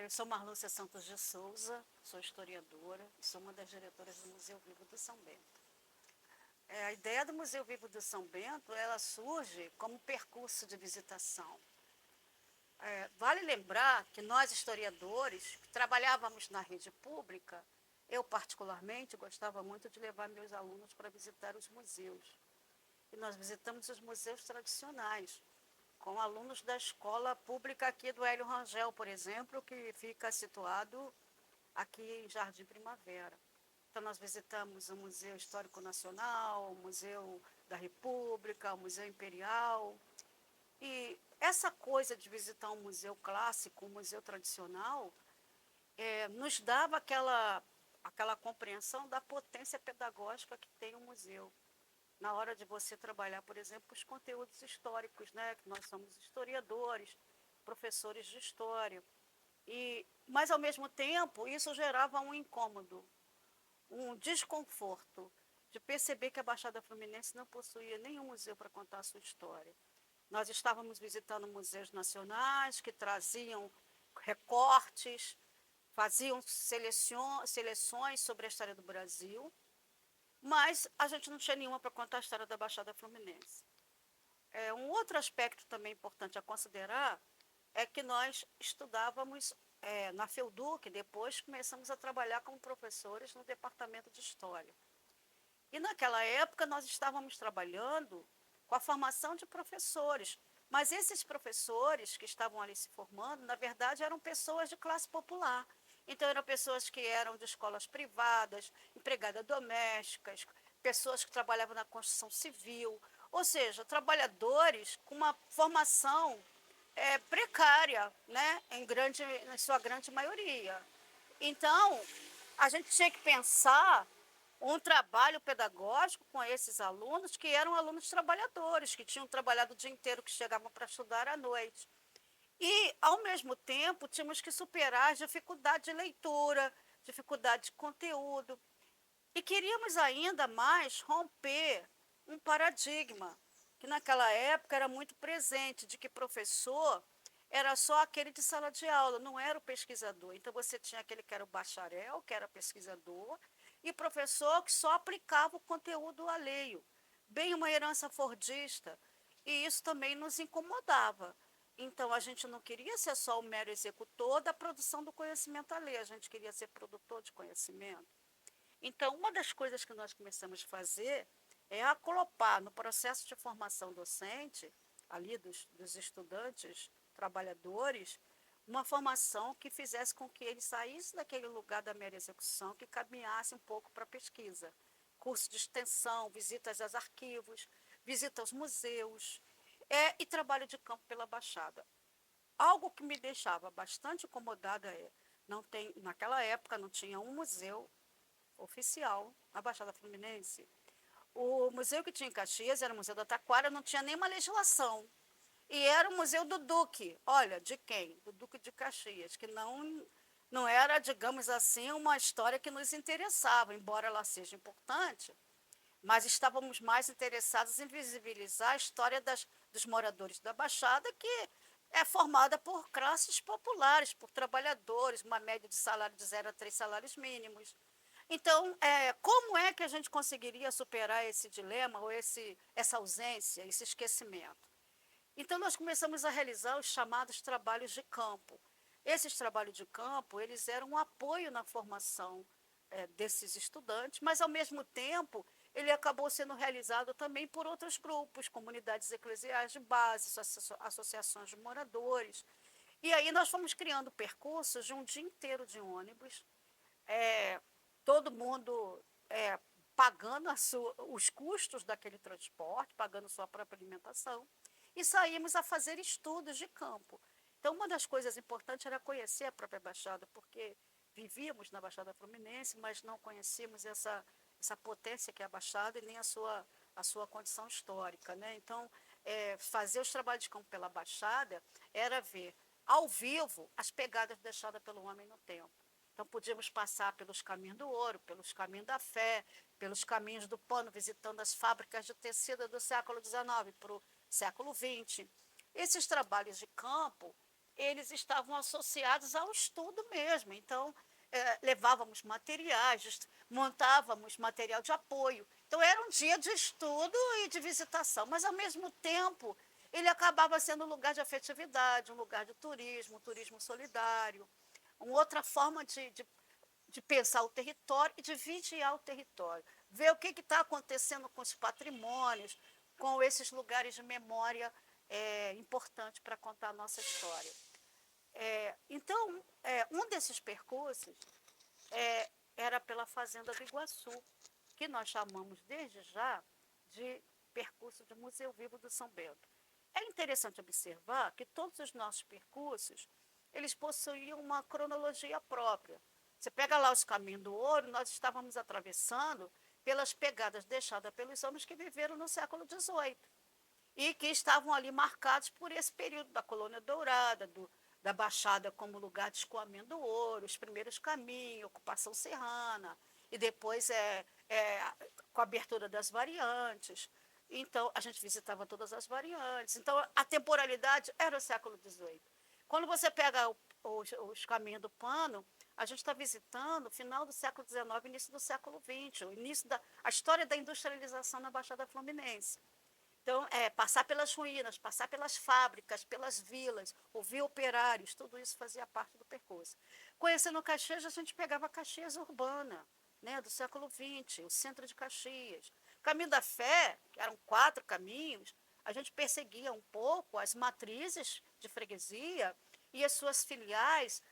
Eu sou Marlúcia Santos de Souza, sou historiadora e sou uma das diretoras do Museu Vivo do São Bento. A ideia do Museu Vivo do São Bento, ela surge como percurso de visitação. Vale lembrar que nós, historiadores, que trabalhávamos na rede pública, eu particularmente gostava muito de levar meus alunos para visitar os museus. E nós visitamos os museus tradicionais, com alunos da escola pública aqui do Hélio Rangel, por exemplo, que fica situado aqui em Jardim Primavera. Então, nós visitamos o Museu Histórico Nacional, o Museu da República, o Museu Imperial. E essa coisa de visitar um museu clássico, um museu tradicional, nos dava aquela compreensão da potência pedagógica que tem o museu. Na hora de você trabalhar, por exemplo, os conteúdos históricos, né? Que nós somos historiadores, professores de história. Mas, ao mesmo tempo, isso gerava um incômodo, um desconforto de perceber que a Baixada Fluminense não possuía nenhum museu para contar a sua história. Nós estávamos visitando museus nacionais que traziam recortes, faziam seleções sobre a história do Brasil, mas a gente não tinha nenhuma para contar a história da Baixada Fluminense. Um outro aspecto também importante a considerar é que nós estudávamos na FEUDUC, depois começamos a trabalhar como professores no departamento de História. E naquela época nós estávamos trabalhando com a formação de professores, mas esses professores que estavam ali se formando, na verdade, eram pessoas de classe popular. Então, eram pessoas que eram de escolas privadas, empregadas domésticas, pessoas que trabalhavam na construção civil, ou seja, trabalhadores com uma formação precária, né, na sua grande maioria. Então, a gente tinha que pensar um trabalho pedagógico com esses alunos que eram alunos trabalhadores, que tinham trabalhado o dia inteiro, que chegavam para estudar à noite. E, ao mesmo tempo, tínhamos que superar as dificuldades de leitura, dificuldade de conteúdo. E queríamos ainda mais romper um paradigma, que naquela época era muito presente, de que professor era só aquele de sala de aula, não era o pesquisador. Então, você tinha aquele que era o bacharel, que era pesquisador, e professor que só aplicava o conteúdo alheio, bem uma herança fordista. E isso também nos incomodava. Então, a gente não queria ser só o mero executor da produção do conhecimento alheio, a gente queria ser produtor de conhecimento. Então, uma das coisas que nós começamos a fazer é acoplar no processo de formação docente, ali dos estudantes, trabalhadores, uma formação que fizesse com que eles saíssem daquele lugar da mera execução, que caminhasse um pouco para a pesquisa. Curso de extensão, visitas aos arquivos, visita aos museus e trabalho de campo pela Baixada. Algo que me deixava bastante incomodada naquela época não tinha um museu oficial na Baixada Fluminense. O museu que tinha em Caxias era o Museu da Taquara, não tinha nenhuma legislação. E era o Museu do Duque. Olha, de quem? Do Duque de Caxias, que não era, digamos assim, uma história que nos interessava, embora ela seja importante, mas estávamos mais interessados em visibilizar a história dos moradores da Baixada, que é formada por classes populares, por trabalhadores, uma média de salário de 0 a 3 salários mínimos. Então, como é que a gente conseguiria superar esse dilema, ou essa ausência, esse esquecimento? Então, nós começamos a realizar os chamados trabalhos de campo. Esses trabalhos de campo, eles eram um apoio na formação desses estudantes, mas, ao mesmo tempo, ele acabou sendo realizado também por outros grupos, comunidades eclesiais de base, associações de moradores. E aí nós fomos criando percursos de um dia inteiro de ônibus, todo mundo pagando os custos daquele transporte, pagando sua própria alimentação, e saímos a fazer estudos de campo. Então, uma das coisas importantes era conhecer a própria Baixada, porque vivíamos na Baixada Fluminense, mas não conhecíamos essa potência que é a Baixada e nem a sua condição histórica, né? Então, fazer os trabalhos de campo pela Baixada era ver ao vivo as pegadas deixadas pelo homem no tempo. Então, podíamos passar pelos caminhos do ouro, pelos caminhos da fé, pelos caminhos do pano, visitando as fábricas de tecido do século XIX para o século XX. Esses trabalhos de campo, eles estavam associados ao estudo mesmo. Então, levávamos materiais, montávamos material de apoio. Então, era um dia de estudo e de visitação, mas, ao mesmo tempo, ele acabava sendo um lugar de afetividade, um lugar de turismo, turismo solidário, uma outra forma de pensar o território e de vigiar o território, ver o que está acontecendo com os patrimônios, com esses lugares de memória importante para contar a nossa história. Então, um desses percursos era pela Fazenda do Iguaçu, que nós chamamos desde já de percurso de Museu Vivo do São Bento. É interessante observar que todos os nossos percursos, eles possuíam uma cronologia própria. Você pega lá os Caminhos do Ouro, nós estávamos atravessando pelas pegadas deixadas pelos homens que viveram no século XVIII e que estavam ali marcados por esse período da colônia dourada, da Baixada como lugar de escoamento do ouro, os primeiros caminhos, ocupação serrana, e depois com a abertura das variantes. Então, a gente visitava todas as variantes. Então, a temporalidade era o século XVIII. Quando você pega os caminhos do pano, a gente está visitando o final do século XIX, início do século XX, a história da industrialização na Baixada Fluminense. Então, passar pelas ruínas, passar pelas fábricas, pelas vilas, ouvir operários, tudo isso fazia parte do percurso. Conhecendo Caxias, a gente pegava Caxias urbana, né, do século XX, o centro de Caxias. Caminho da Fé, que eram 4 caminhos, a gente perseguia um pouco as matrizes de freguesia e as suas filiais,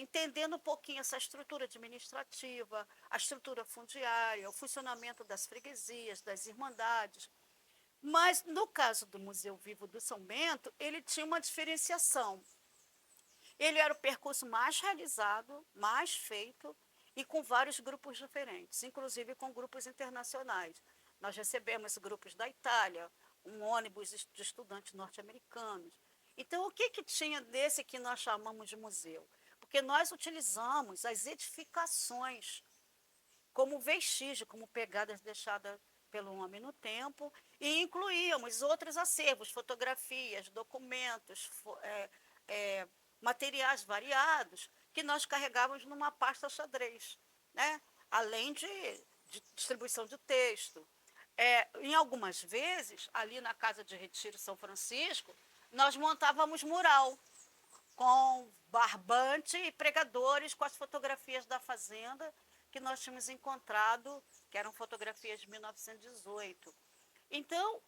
entendendo um pouquinho essa estrutura administrativa, a estrutura fundiária, o funcionamento das freguesias, das irmandades. Mas, no caso do Museu Vivo do São Bento, ele tinha uma diferenciação. Ele era o percurso mais realizado, mais feito e com vários grupos diferentes, inclusive com grupos internacionais. Nós recebemos grupos da Itália, um ônibus de estudantes norte-americanos. Então, o que tinha desse que nós chamamos de museu? Porque nós utilizamos as edificações como vestígio, como pegadas deixadas pelo homem no tempo, e incluíamos outros acervos, fotografias, documentos, materiais variados, que nós carregávamos numa pasta xadrez, né? Além de distribuição de texto. Em algumas vezes, ali na Casa de Retiro São Francisco, nós montávamos mural, com barbante e pregadores com as fotografias da fazenda que nós tínhamos encontrado, que eram fotografias de 1918. Então,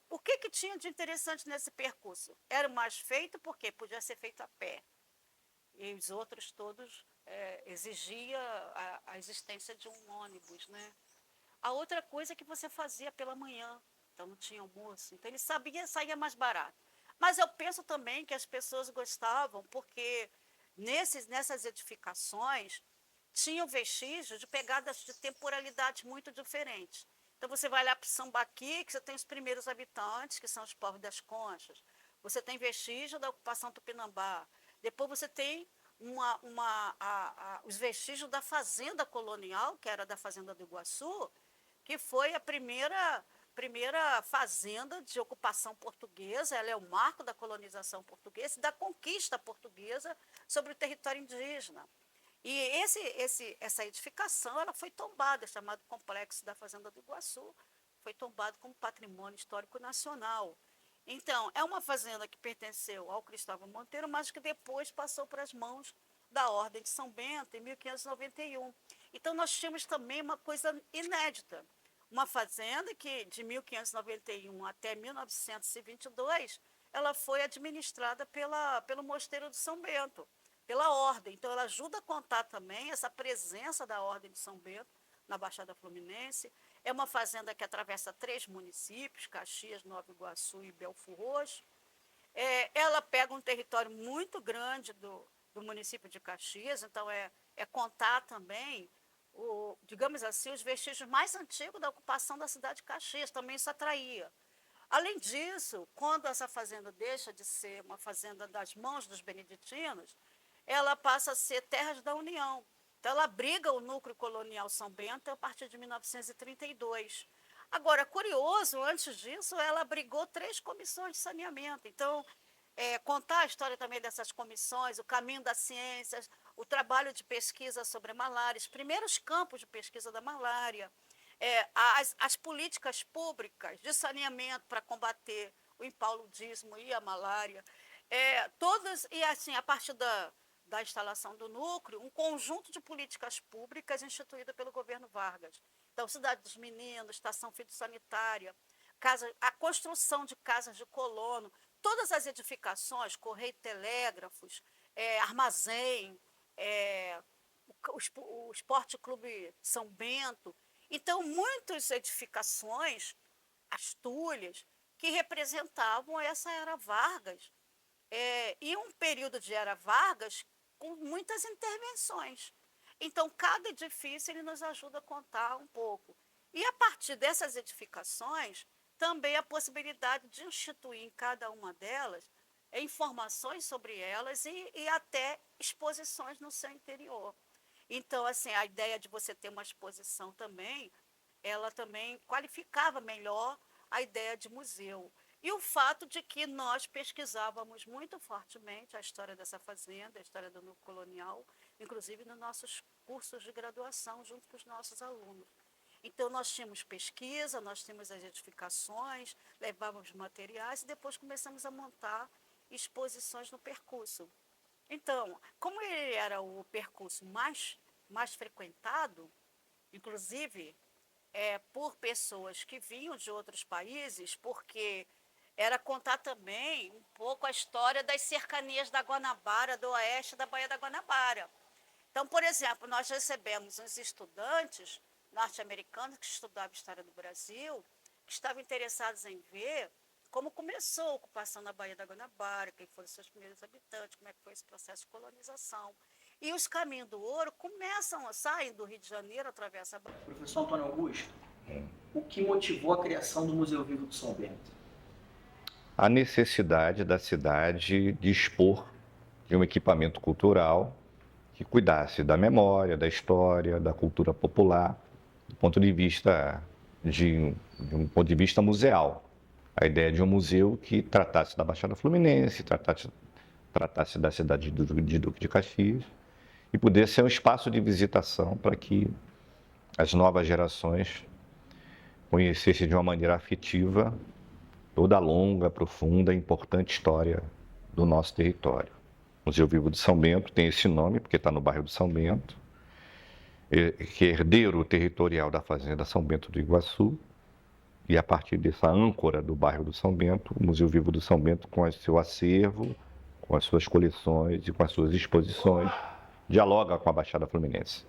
o que tinha de interessante nesse percurso? Era mais feito porque podia ser feito a pé. E os outros todos exigia a existência de um ônibus, né? A outra coisa é que você fazia pela manhã, então não tinha almoço, então ele saía mais barato. Mas eu penso também que as pessoas gostavam porque nessas edificações tinham vestígios de pegadas de temporalidade muito diferentes. Então você vai lá para Sambaqui, que você tem os primeiros habitantes, que são os povos das Conchas. Você tem vestígio da ocupação Tupinambá. Depois você tem os vestígios da fazenda colonial, que era da Fazenda do Iguaçu, que foi a primeira fazenda de ocupação portuguesa. Ela é o marco da colonização portuguesa e da conquista portuguesa sobre o território indígena. E essa edificação ela foi tombada, chamado Complexo da Fazenda do Iguaçu, foi tombado como patrimônio histórico nacional. Então, é uma fazenda que pertenceu ao Cristóvão Monteiro, mas que depois passou para as mãos da Ordem de São Bento, em 1591. Então, nós tínhamos também uma coisa inédita, uma fazenda que, de 1591 até 1922, ela foi administrada pelo Mosteiro de São Bento, pela Ordem. Então, ela ajuda a contar também essa presença da Ordem de São Bento na Baixada Fluminense. É uma fazenda que atravessa 3 municípios, Caxias, Nova Iguaçu e Belford Roxo. Ela pega um território muito grande do município de Caxias, então é contar também, digamos assim, os vestígios mais antigos da ocupação da cidade de Caxias, também isso atraía. Além disso, quando essa fazenda deixa de ser uma fazenda das mãos dos beneditinos, ela passa a ser Terras da União. Então, ela abriga o núcleo colonial São Bento a partir de 1932. Agora, curioso, antes disso, ela abrigou 3 comissões de saneamento. Então, contar a história também dessas comissões, o caminho das ciências, o trabalho de pesquisa sobre a malária, os primeiros campos de pesquisa da malária, as políticas públicas de saneamento para combater o impaludismo e a malária, todas, e assim, a partir da instalação do núcleo, um conjunto de políticas públicas instituída pelo governo Vargas. Então, Cidade dos Meninos, estação fitossanitária, a construção de casas de colono, todas as edificações, correio e telégrafos, armazém, o Esporte Clube São Bento. Então, muitas edificações, as tulhas, que representavam essa era Vargas, e um período de era Vargas com muitas intervenções. Então, cada edifício ele nos ajuda a contar um pouco. E a partir dessas edificações, também a possibilidade de instituir em cada uma delas informações sobre elas e até exposições no seu interior. Então, assim, a ideia de você ter uma exposição também, ela também qualificava melhor a ideia de museu. E o fato de que nós pesquisávamos muito fortemente a história dessa fazenda, a história do núcleo colonial, inclusive nos nossos cursos de graduação, junto com os nossos alunos. Então, nós tínhamos pesquisa, nós tínhamos as edificações, levávamos materiais e depois começamos a montar exposições no percurso. Então, como ele era o percurso mais frequentado, inclusive por pessoas que vinham de outros países, porque era contar também um pouco a história das cercanias da Guanabara, do oeste da Baía da Guanabara. Então, por exemplo, nós recebemos uns estudantes norte-americanos que estudavam história do Brasil, que estavam interessados em ver como começou a ocupação na Baía da Guanabara, quem foram os seus primeiros habitantes, como é que foi esse processo de colonização. E os caminhos do ouro saem do Rio de Janeiro, atravessam a Bahia. Professor Antônio Augusto, o que motivou a criação do Museu Vivo do São Bento? A necessidade da cidade dispor de um equipamento cultural que cuidasse da memória, da história, da cultura popular, do ponto de vista de um ponto de vista museal. A ideia de um museu que tratasse da Baixada Fluminense, tratasse da cidade de Duque de Caxias e pudesse ser um espaço de visitação para que as novas gerações conhecessem de uma maneira afetiva toda a longa, profunda e importante história do nosso território. O Museu Vivo de São Bento tem esse nome porque está no bairro de São Bento, que é herdeiro territorial da Fazenda São Bento do Iguaçu, e a partir dessa âncora do bairro do São Bento, o Museu Vivo do São Bento, com o seu acervo, com as suas coleções e com as suas exposições, dialoga com a Baixada Fluminense.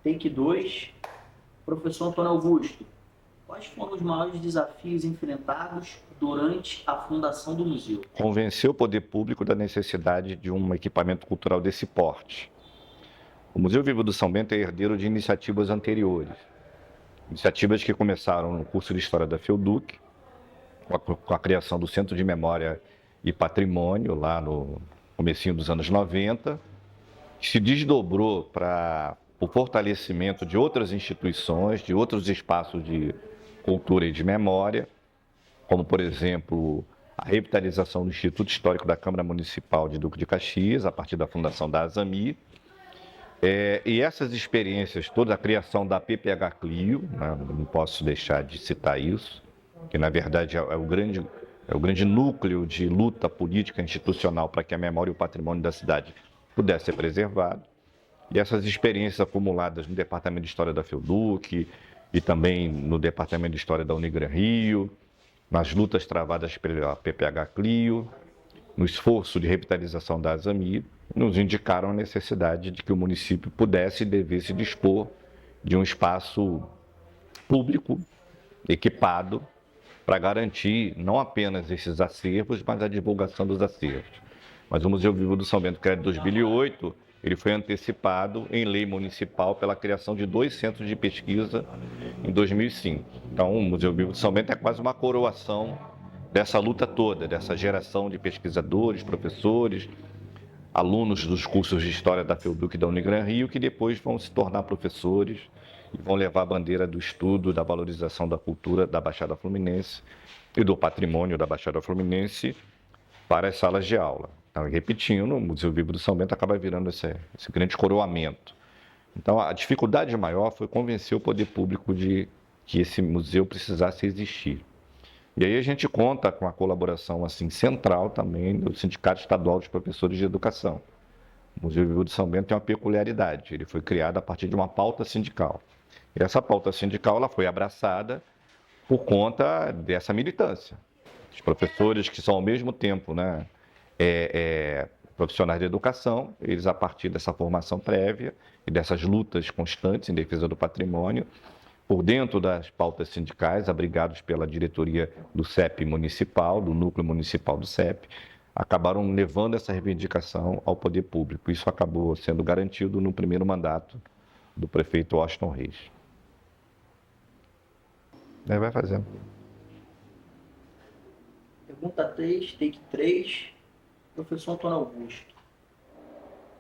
Take 2, professor Antônio Augusto, quais foram os maiores desafios enfrentados durante a fundação do museu? Convencer o poder público da necessidade de um equipamento cultural desse porte. O Museu Vivo do São Bento é herdeiro de iniciativas anteriores. Iniciativas que começaram no curso de História da FEUDUC, com a criação do Centro de Memória e Patrimônio, lá no comecinho dos anos 90, que se desdobrou para o fortalecimento de outras instituições, de outros espaços de cultura e de memória, como, por exemplo, a revitalização do Instituto Histórico da Câmara Municipal de Duque de Caxias, a partir da fundação da ASAMI. E essas experiências, toda a criação da PPH Clio, né, não posso deixar de citar isso, que na verdade é o grande núcleo de luta política institucional para que a memória e o patrimônio da cidade pudesse ser preservado. E essas experiências acumuladas no Departamento de História da FEUDUC e também no Departamento de História da Unigran Rio, nas lutas travadas pela PPH Clio, no esforço de revitalização da ASAMI, nos indicaram a necessidade de que o município pudesse e devesse dispor de um espaço público, equipado, para garantir não apenas esses acervos, mas a divulgação dos acervos. Mas o Museu Vivo do São Bento, que era de 2008, ele foi antecipado em lei municipal pela criação de 2 centros de pesquisa em 2005. Então, o Museu Vivo do São Bento é quase uma coroação dessa luta toda, dessa geração de pesquisadores, professores, alunos dos cursos de História da FEUDUC e da Unigran Rio, que depois vão se tornar professores e vão levar a bandeira do estudo, da valorização da cultura da Baixada Fluminense e do patrimônio da Baixada Fluminense para as salas de aula. Então, repetindo, o Museu Vivo do São Bento acaba virando esse grande coroamento. Então, a dificuldade maior foi convencer o poder público de que esse museu precisasse existir. E aí a gente conta com a colaboração assim, central também do Sindicato Estadual dos Professores de Educação. O Museu Vivo do São Bento tem uma peculiaridade, ele foi criado a partir de uma pauta sindical. E essa pauta sindical ela foi abraçada por conta dessa militância. Os professores que são ao mesmo tempo, né, profissionais de educação, eles a partir dessa formação prévia e dessas lutas constantes em defesa do patrimônio, por dentro das pautas sindicais, abrigados pela diretoria do CEP municipal, do núcleo municipal do CEP, acabaram levando essa reivindicação ao poder público. Isso acabou sendo garantido no primeiro mandato do prefeito Washington Reis. Vai fazendo. Pergunta 3, take 3. Professor Antônio Augusto,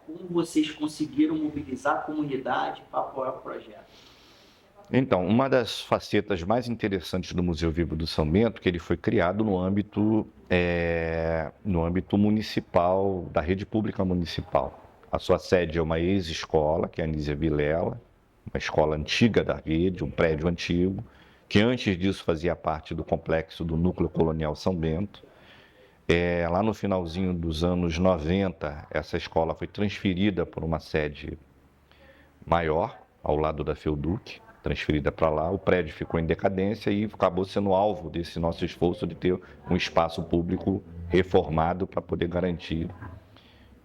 como vocês conseguiram mobilizar a comunidade para apoiar o projeto? Então, uma das facetas mais interessantes do Museu Vivo do São Bento, que ele foi criado no âmbito municipal, da rede pública municipal. A sua sede é uma ex-escola, que é a Anísia Vilela, uma escola antiga da rede, um prédio antigo, que antes disso fazia parte do complexo do Núcleo Colonial São Bento. Lá no finalzinho dos anos 90, essa escola foi transferida por uma sede maior, ao lado da Felduc, transferida para lá. O prédio ficou em decadência e acabou sendo alvo desse nosso esforço de ter um espaço público reformado para poder garantir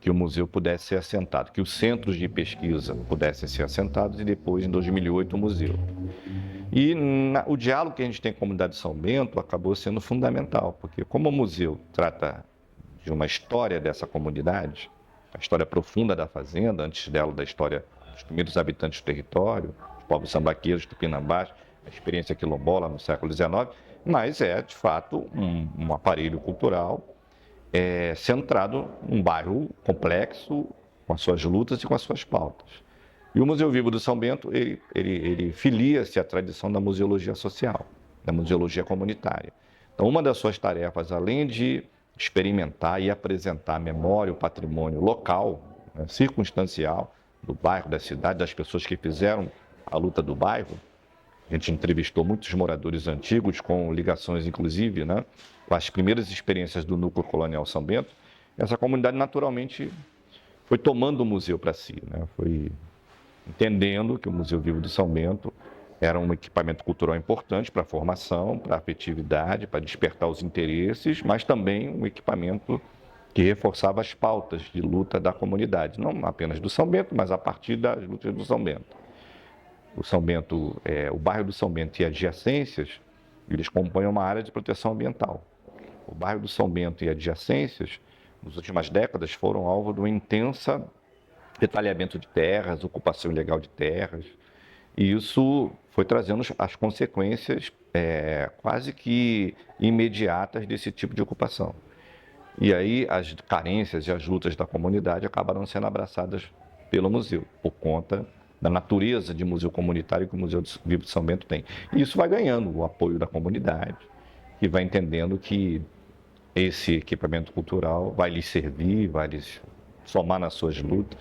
que o museu pudesse ser assentado, que os centros de pesquisa pudessem ser assentados e depois, em 2008, o museu. E o diálogo que a gente tem com a comunidade de São Bento acabou sendo fundamental, porque como o museu trata de uma história dessa comunidade, a história profunda da fazenda, antes dela da história dos primeiros habitantes do território, os povos sambaqueiros, tupinambás, a experiência quilombola no século XIX, mas é, de fato, um aparelho cultural centrado num bairro complexo, com as suas lutas e com as suas pautas. E o Museu Vivo do São Bento, ele filia-se à tradição da museologia social, da museologia comunitária. Então, uma das suas tarefas, além de experimentar e apresentar a memória, o patrimônio local, né, circunstancial, do bairro, da cidade, das pessoas que fizeram a luta do bairro. A gente entrevistou muitos moradores antigos, com ligações, inclusive, né, com as primeiras experiências do Núcleo Colonial São Bento. Essa comunidade, naturalmente, foi tomando o museu para si, né, foi entendendo que o Museu Vivo do São Bento era um equipamento cultural importante para a formação, para a afetividade, para despertar os interesses, mas também um equipamento que reforçava as pautas de luta da comunidade, não apenas do São Bento, mas a partir das lutas do São Bento. O São Bento, o bairro do São Bento e adjacências, eles compõem uma área de proteção ambiental. O bairro do São Bento e adjacências, nas últimas décadas, foram alvo de um intenso detalhamento de terras, ocupação ilegal de terras, e isso foi trazendo as consequências quase que imediatas desse tipo de ocupação. E aí as carências e as lutas da comunidade acabaram sendo abraçadas pelo museu, por conta da natureza de museu comunitário que o Museu Vivo de São Bento tem. E isso vai ganhando o apoio da comunidade, que vai entendendo que esse equipamento cultural vai lhes servir, vai lhes somar nas suas lutas,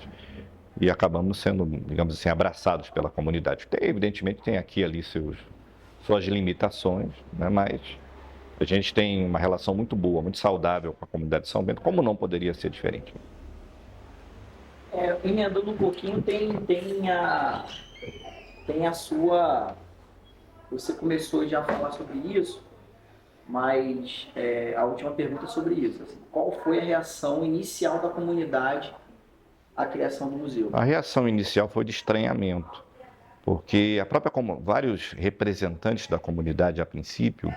e acabamos sendo, digamos assim, abraçados pela comunidade. Evidentemente tem aqui e ali suas limitações, né? Mas a gente tem uma relação muito boa, muito saudável com a comunidade de São Bento, como não poderia ser diferente. Emendando um pouquinho, tem a sua... Você começou já a falar sobre isso, mas a última pergunta é sobre isso. Assim, qual foi a reação inicial da comunidade à criação do museu? A reação inicial foi de estranhamento, porque vários representantes da comunidade, a princípio,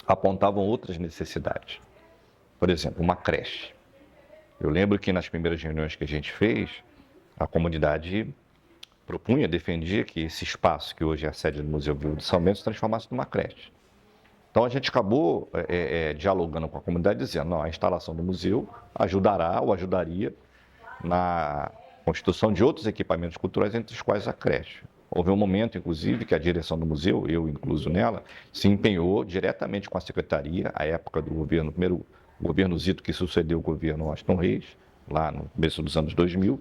apontavam outras necessidades. Por exemplo, uma creche. Eu lembro que nas primeiras reuniões que a gente fez, a comunidade propunha, defendia que esse espaço, que hoje é a sede do Museu Vivo de São Bento, se transformasse numa creche. Então a gente acabou dialogando com a comunidade, dizendo, não, a instalação do museu ajudará ou ajudaria na constituição de outros equipamentos culturais, entre os quais a creche. Houve um momento, inclusive, que a direção do museu, eu incluso nela, se empenhou diretamente com a secretaria, à época do governo, primeiro o governo Zito, que sucedeu o governo Washington Reis, lá no começo dos anos 2000,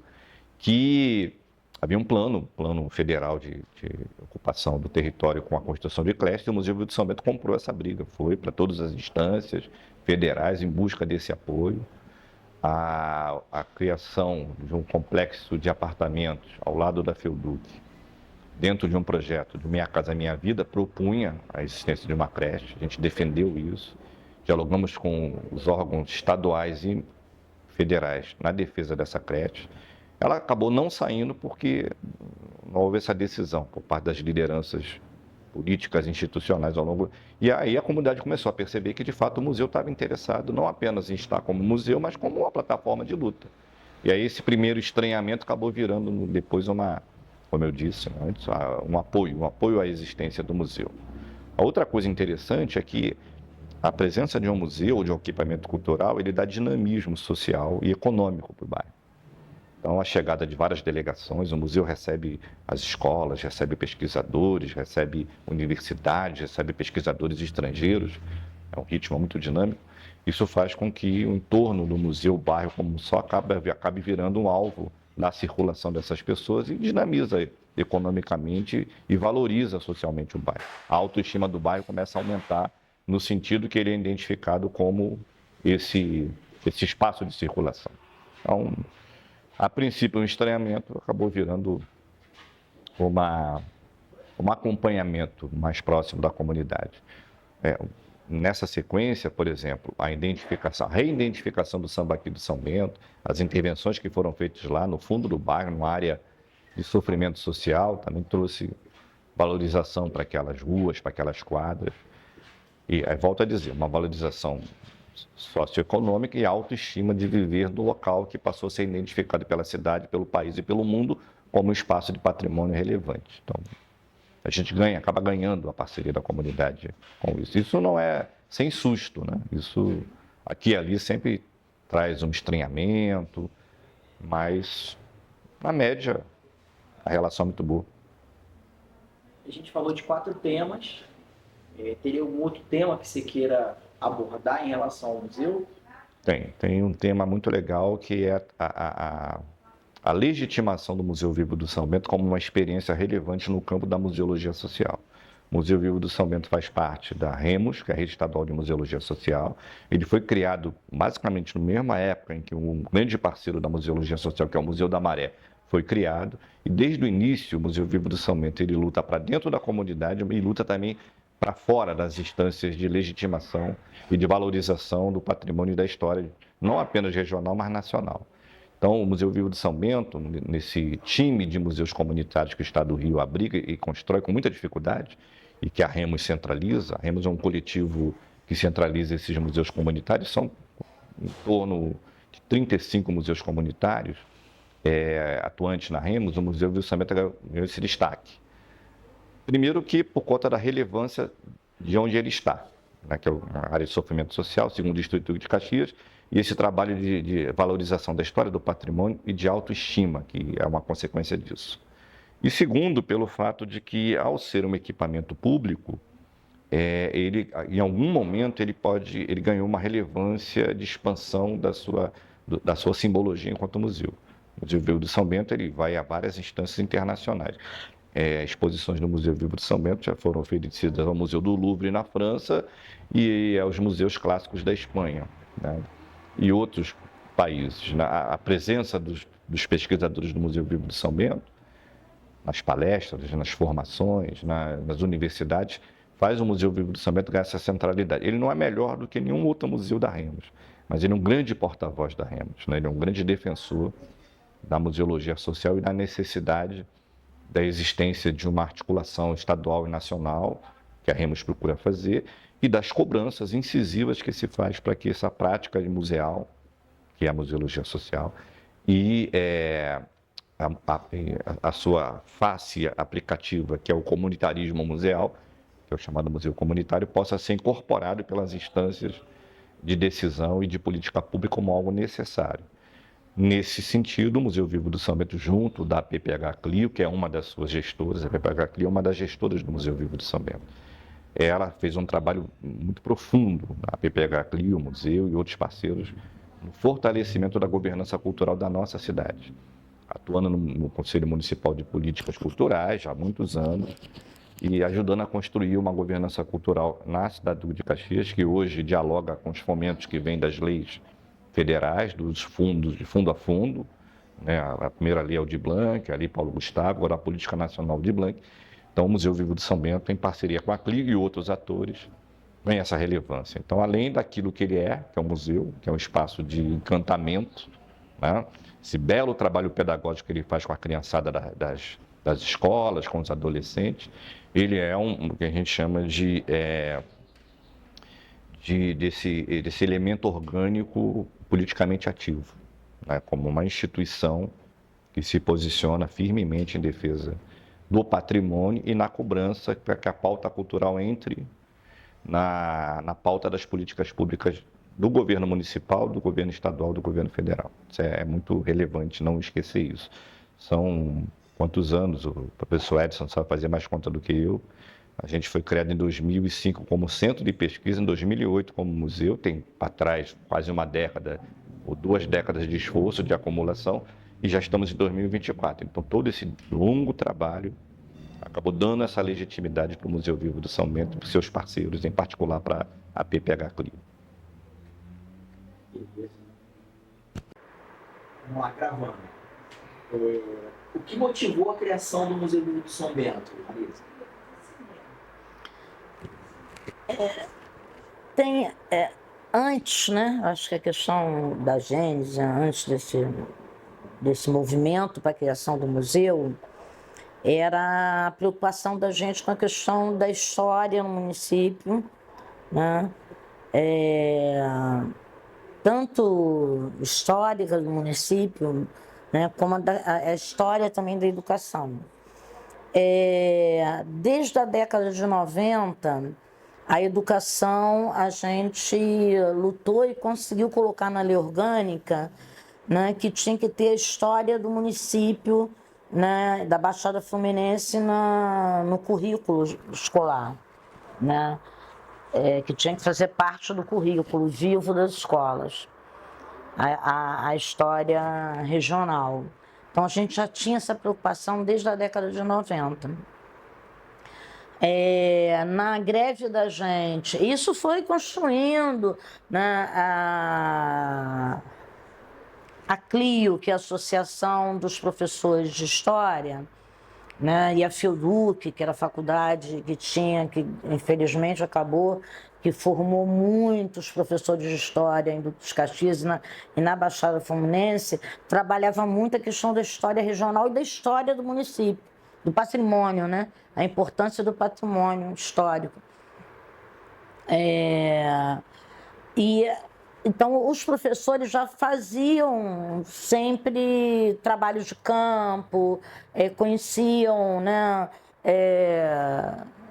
que havia um plano federal de ocupação do território com a construção de CLEST, e o Museu Vivo de São Bento comprou essa briga, foi para todas as instâncias federais em busca desse apoio. A criação de um complexo de apartamentos ao lado da Felduc, dentro de um projeto de Minha Casa Minha Vida, propunha a existência de uma creche, a gente defendeu isso, dialogamos com os órgãos estaduais e federais na defesa dessa creche. Ela acabou não saindo porque não houve essa decisão por parte das lideranças políticas institucionais ao longo. E aí a comunidade começou a perceber que, de fato, o museu estava interessado não apenas em estar como museu, mas como uma plataforma de luta. E aí esse primeiro estranhamento acabou virando depois como eu disse antes, um apoio à existência do museu. A outra coisa interessante é que a presença de um museu ou de um equipamento cultural, ele dá dinamismo social e econômico para o bairro. Então, a chegada de várias delegações, o museu recebe as escolas, recebe pesquisadores, recebe universidades, recebe pesquisadores estrangeiros, é um ritmo muito dinâmico. Isso faz com que o entorno do museu, o bairro como só, acabe virando um alvo da circulação dessas pessoas e dinamiza economicamente e valoriza socialmente o bairro. A autoestima do bairro começa a aumentar no sentido que ele é identificado como esse espaço de circulação. Então, a princípio, um estranhamento acabou virando um acompanhamento mais próximo da comunidade. Nessa sequência, por exemplo, a reidentificação do sambaqui do São Bento, as intervenções que foram feitas lá no fundo do bairro, numa área de sofrimento social, também trouxe valorização para aquelas ruas, para aquelas quadras. E aí, volto a dizer, uma valorização socioeconômica e autoestima de viver no local que passou a ser identificado pela cidade, pelo país e pelo mundo como um espaço de patrimônio relevante. Então, a gente acaba ganhando a parceria da comunidade com isso. Isso não é sem susto, né? Isso aqui e ali sempre traz um estranhamento, mas, na média, a relação é muito boa. A gente falou de 4 temas. Teria algum outro tema que você queira abordar em relação ao museu? Tem um tema muito legal que é a legitimação do Museu Vivo do São Bento como uma experiência relevante no campo da museologia social. O Museu Vivo do São Bento faz parte da REMUS, que é a Rede Estadual de Museologia Social. Ele foi criado basicamente na mesma época em que um grande parceiro da museologia social, que é o Museu da Maré, foi criado. E desde o início, o Museu Vivo do São Bento ele luta para dentro da comunidade e luta também para fora das instâncias de legitimação e de valorização do patrimônio e da história, não apenas regional, mas nacional. Então, o Museu Vivo de São Bento, nesse time de museus comunitários que o Estado do Rio abriga e constrói com muita dificuldade, e que a REMUS centraliza, a REMUS é um coletivo que centraliza esses museus comunitários, são em torno de 35 museus comunitários atuantes na REMUS, o Museu Vivo de São Bento ganhou esse destaque. Primeiro que por conta da relevância de onde ele está, né, que é uma área de sofrimento social, segundo o Instituto de Caxias, e esse trabalho de valorização da história do patrimônio e de autoestima, que é uma consequência disso. E segundo, pelo fato de que, ao ser um equipamento público, ele, em algum momento, ele ganhou uma relevância de expansão da sua simbologia enquanto museu. O Museu Vivo de São Bento ele vai a várias instâncias internacionais. Exposições no Museu Vivo de São Bento já foram oferecidas ao Museu do Louvre na França e aos museus clássicos da Espanha, né, e outros países. A presença dos pesquisadores do Museu Vivo de São Bento, nas palestras, nas formações, nas universidades, faz o Museu Vivo de São Bento ganhar essa centralidade. Ele não é melhor do que nenhum outro museu da REMUS, mas ele é um grande porta-voz da REMUS, né? Ele é um grande defensor da museologia social e da necessidade da existência de uma articulação estadual e nacional, que a REMUS procura fazer, e das cobranças incisivas que se faz para que essa prática museal, que é a museologia social, e a sua face aplicativa, que é o comunitarismo museal, que é o chamado museu comunitário, possa ser incorporado pelas instâncias de decisão e de política pública como algo necessário. Nesse sentido, o Museu Vivo do São Bento, junto da PPH Clio, que é uma das suas gestoras, a PPH Clio é uma das gestoras do Museu Vivo do São Bento. Ela fez um trabalho muito profundo, a PPH Clio, o museu e outros parceiros, no fortalecimento da governança cultural da nossa cidade, atuando no Conselho Municipal de Políticas Culturais há muitos anos e ajudando a construir uma governança cultural na cidade de Caxias, que hoje dialoga com os fomentos que vêm das leis federais, dos fundos, de fundo a fundo, né? A primeira lei é o Aldir Blanc, a lei Paulo Gustavo, agora a Política Nacional Aldir Blanc. Então, o Museu Vivo de São Bento, em parceria com a CLIG e outros atores, ganha essa relevância. Então, além daquilo que ele é, que é um museu, que é um espaço de encantamento, né? Esse belo trabalho pedagógico que ele faz com a criançada das escolas, com os adolescentes, ele é o que a gente chama desse elemento orgânico politicamente ativo, né? Como uma instituição que se posiciona firmemente em defesa do patrimônio e na cobrança para que a pauta cultural entre na pauta das políticas públicas do governo municipal, do governo estadual, do governo federal. Isso é muito relevante não esquecer isso. São quantos anos? O professor Edson sabe fazer mais conta do que eu. A gente foi criado em 2005 como centro de pesquisa, em 2008 como museu, tem para trás quase uma década ou 2 décadas de esforço, de acumulação, e já estamos em 2024. Então, todo esse longo trabalho acabou dando essa legitimidade para o Museu Vivo do São Bento e para os seus parceiros, em particular para a PPH Clio. Vamos lá, gravando. O que motivou a criação do Museu Vivo do São Bento, Marisa? Antes, né? Acho que a questão da gênese, antes desse movimento para a criação do museu, era a preocupação da gente com a questão da história no município, né? Tanto histórica do município, né? Como a história também da educação. Desde a década de 90, a educação a gente lutou e conseguiu colocar na lei orgânica, né, que tinha que ter a história do município, né, da Baixada Fluminense no currículo escolar, né, que tinha que fazer parte do currículo vivo das escolas, a história regional. Então a gente já tinha essa preocupação desde a década de 90. Na greve da gente, isso foi construindo, né, a CLIO, que é a Associação dos Professores de História, né, e a FIUDUC, que era a faculdade que infelizmente acabou, que formou muitos professores de História em Duque de Caxias e na Baixada Fluminense, trabalhava muito a questão da história regional e da história do município, do patrimônio, né? A importância do patrimônio histórico. Então, os professores já faziam sempre trabalho de campo, conheciam, né,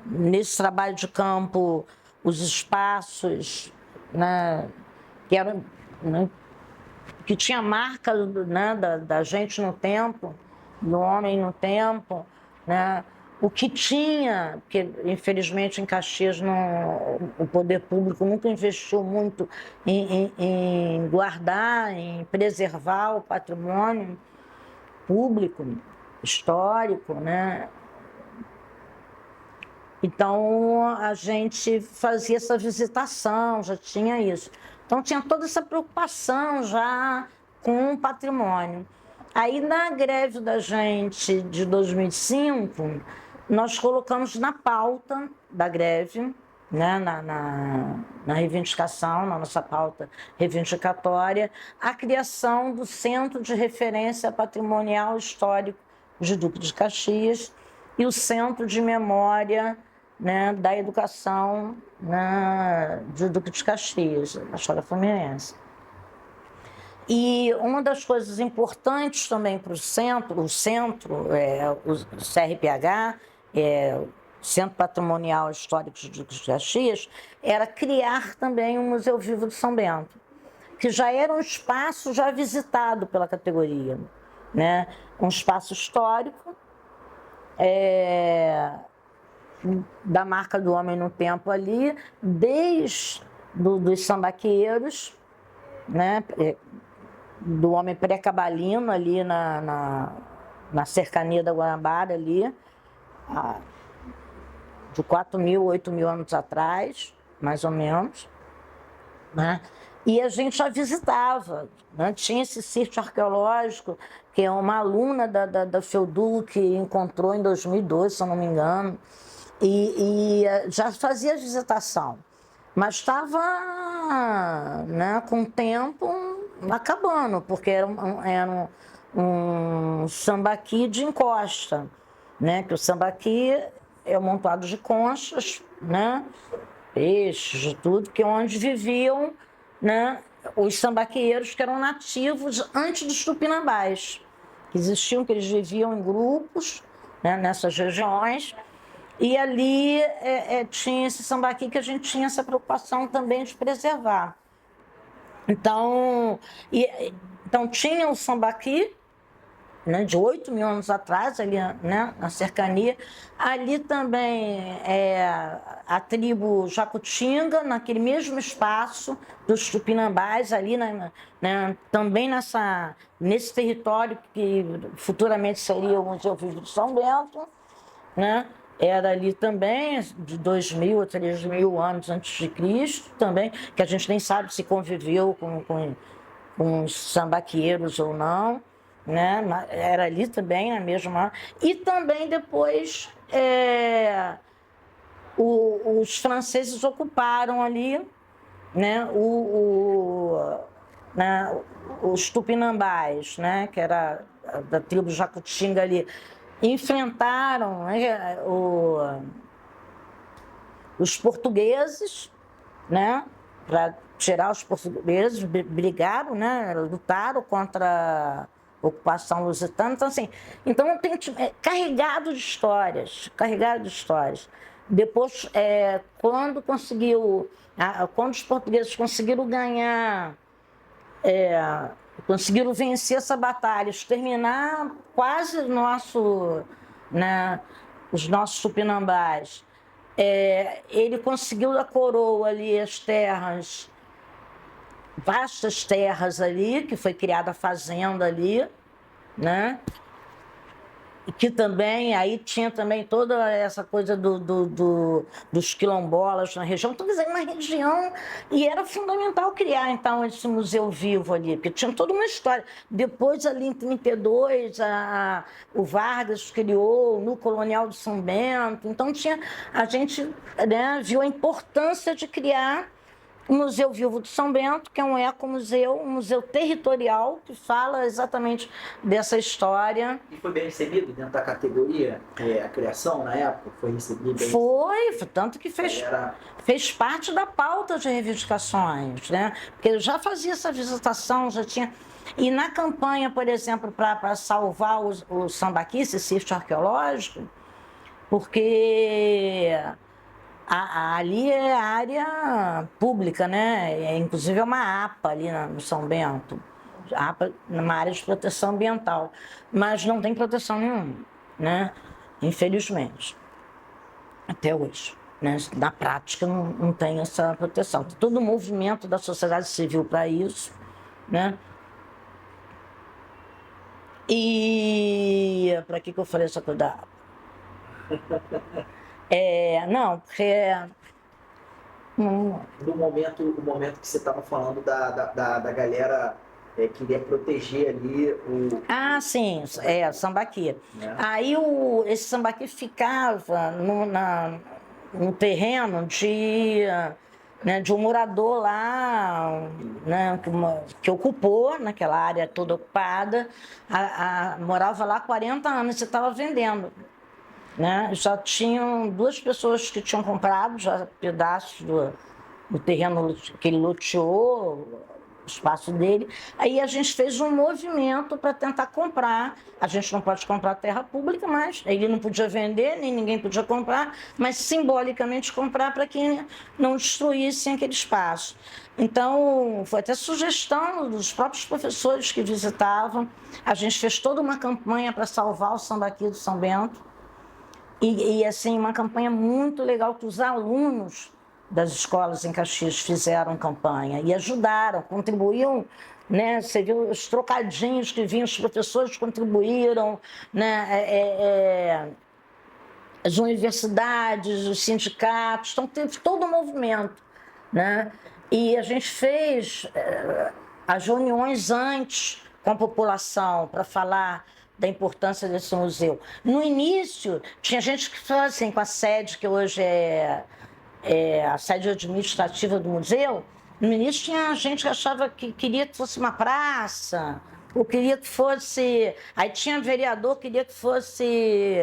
nesse trabalho de campo, os espaços, né, que tinha marca, né, da gente no tempo, do homem no tempo, né? O que tinha, porque infelizmente em Caxias o poder público nunca investiu muito em guardar, em preservar o patrimônio público, histórico, né? Então a gente fazia essa visitação, já tinha isso. Então tinha toda essa preocupação já com o patrimônio. Aí na greve da gente de 2005, nós colocamos na pauta da greve, né, na reivindicação, na nossa pauta reivindicatória, a criação do Centro de Referência Patrimonial Histórico de Duque de Caxias e o Centro de Memória, né, da Educação, né, de Duque de Caxias, na Baixada Fluminense. E uma das coisas importantes também para o CRPH, Centro Patrimonial Histórico de Duque de Caxias, era criar também um Museu Vivo de São Bento. que já era um espaço já visitado pela categoria, né? Um espaço histórico, da marca do Homem no Tempo ali, desde dos sambaqueiros, né? Do homem pré-cabalino ali na cercania da Guanabara ali, de 4.000, 8.000 anos atrás, mais ou menos, né? E a gente já visitava, né? Tinha esse sítio arqueológico, que é uma aluna da FEUDU que encontrou em 2002, se eu não me engano, e já fazia visitação, mas estava, né, com o tempo acabando, porque era um sambaqui de encosta, né? Que o sambaqui é montado de conchas, né? Peixes, de tudo, que é onde viviam, né, os sambaqueiros que eram nativos antes dos tupinambás, que existiam, que eles viviam em grupos, né, nessas regiões, e ali tinha esse sambaqui que a gente tinha essa preocupação também de preservar. Então tinha o sambaqui, né, de 8.000 anos atrás, ali, né, na cercania. Ali também a tribo Jacutinga, naquele mesmo espaço dos tupinambás, ali, né, também nesse território que futuramente seria o Museu Vivo de São Bento, né? Era ali também, de 2.000 a 3.000 anos antes de Cristo, também, que a gente nem sabe se conviveu com os sambaqueiros ou não, né? Era ali também, na mesma. E também depois os franceses ocuparam ali, né? Os tupinambás, né? Que era da tribo Jacutinga ali, enfrentaram, né, os portugueses, né? Para tirar os portugueses, brigaram, né? Lutaram contra a ocupação lusitana. Então, assim, tem carregado de histórias, carregado de histórias. Depois, quando os portugueses conseguiram ganhar, conseguiram vencer essa batalha, exterminar quase os nossos tupinambás, ele conseguiu da coroa ali as terras, vastas terras ali, que foi criada a fazenda ali, né? E que também, aí tinha também toda essa coisa dos quilombolas na região. Então, quer dizer, uma região, e era fundamental criar, então, esse museu vivo ali, porque tinha toda uma história. Depois, ali em 1932, o Vargas criou no Colonial de São Bento. Então, a gente, né, viu a importância de criar o Museu Vivo de São Bento, que é um ecomuseu, um museu territorial, que fala exatamente dessa história. E foi bem recebido dentro da categoria, a criação na época? Foi recebido bem? Foi, tanto que fez parte da pauta de reivindicações, né? Porque eu já fazia essa visitação, já tinha. E na campanha, por exemplo, para salvar o sambaqui, esse sítio arqueológico, porque ali é área pública, né? Inclusive é uma APA ali no São Bento, APA, uma área de proteção ambiental, mas não tem proteção nenhuma, né? Infelizmente, até hoje, né? Na prática não tem essa proteção. Tem todo o movimento da sociedade civil para isso, né? E para que eu falei essa coisa? Não, porque no momento que você estava falando da galera queria proteger ali o... Ah, sim, o sambaqui. Aí esse sambaqui ficava no terreno de um morador lá, né, que ocupou naquela área toda ocupada, morava lá há 40 anos e estava vendendo. Né? Já tinham 2 pessoas que tinham comprado já pedaços do terreno que ele loteou espaço dele. Aí a gente fez um movimento para tentar comprar. A gente não pode comprar terra pública, mas ele não podia vender, nem ninguém podia comprar, mas simbolicamente comprar para que não destruíssem aquele espaço. Então, foi até sugestão dos próprios professores que visitavam. A gente fez toda uma campanha para salvar o Sambaqui do São Bento. E assim, uma campanha muito legal que os alunos das escolas em Caxias fizeram campanha e ajudaram, contribuíam, né? Você viu os trocadinhos que vinham, os professores contribuíram, né? As universidades, os sindicatos, então teve todo um movimento, né? E a gente fez as reuniões antes com a população para falar da importância desse museu. No início, tinha gente que falava assim, com a sede, que hoje é a sede administrativa do museu, no início tinha gente que achava que queria que fosse uma praça, ou queria que fosse... Aí tinha vereador que queria que fosse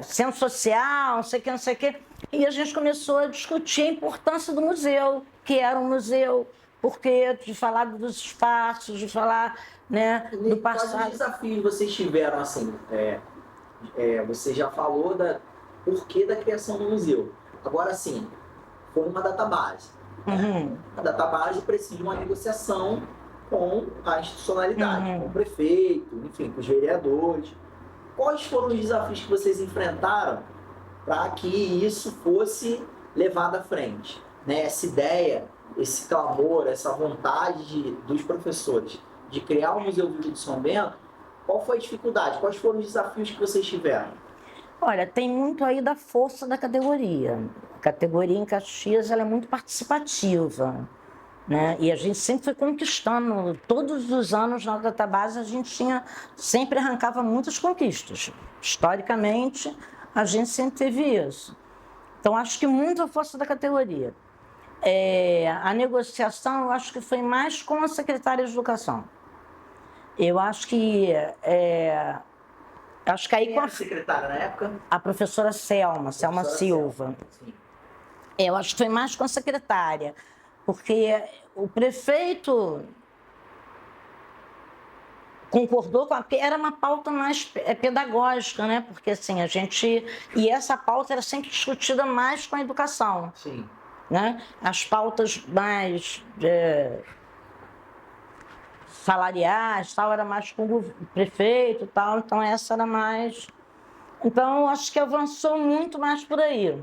centro social, não sei o que, não sei o que. E a gente começou a discutir a importância do museu, que era um museu, porque de falar dos espaços, de falar, né, do passado. Quais desafios vocês tiveram, assim? Você já falou da porquê da criação do museu. Agora, assim, foi uma database. Uhum. A database precisa de uma negociação com a institucionalidade, com o prefeito, enfim, com os vereadores. Quais foram os desafios que vocês enfrentaram para que isso fosse levado à frente? Né? Essa ideia, esse clamor, essa vontade dos professores de criar o Museu Vivo do São Bento, qual foi a dificuldade? Quais foram os desafios que vocês tiveram? Olha, tem muito aí da força da categoria. A categoria em Caxias ela é muito participativa, né? E a gente sempre foi conquistando. Todos os anos na database a gente sempre arrancava muitas conquistas. Historicamente, a gente sempre teve isso. Então, acho que muito a força da categoria. A negociação, eu acho que foi mais com a secretária de Educação. Eu acho que... Acho que aí Quem era a secretária na época? a professora Selma Silva. Sim. Eu acho que foi mais com a secretária, porque o prefeito concordou porque era uma pauta mais pedagógica, né? Porque assim, e essa pauta era sempre discutida mais com a educação. Sim. Né? As pautas mais salariais, tal, era mais com o prefeito, tal, então essa era mais... Então, acho que avançou muito mais por aí,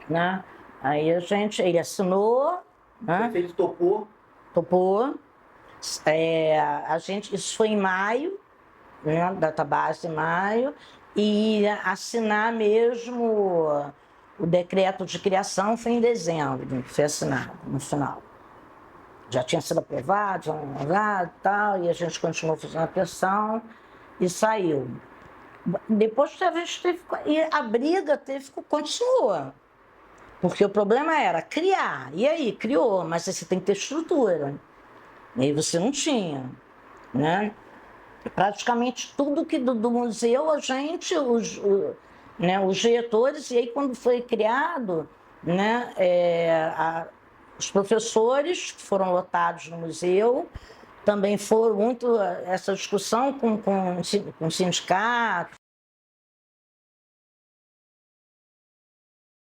né? Aí ele assinou, né? O prefeito topou. Topou. Isso foi em maio, né? Database em maio, e assinar mesmo o decreto de criação foi em dezembro, foi assinado no final. Já tinha sido aprovado, e tal, e a gente continuou fazendo a pressão e saiu. Depois a briga continuou. Porque o problema era criar. E aí, criou, mas você tem que ter estrutura. E aí você não tinha, né? Praticamente tudo que do museu, os diretores, e aí quando foi criado, né, os professores que foram lotados no museu, também foram muito essa discussão com o sindicato,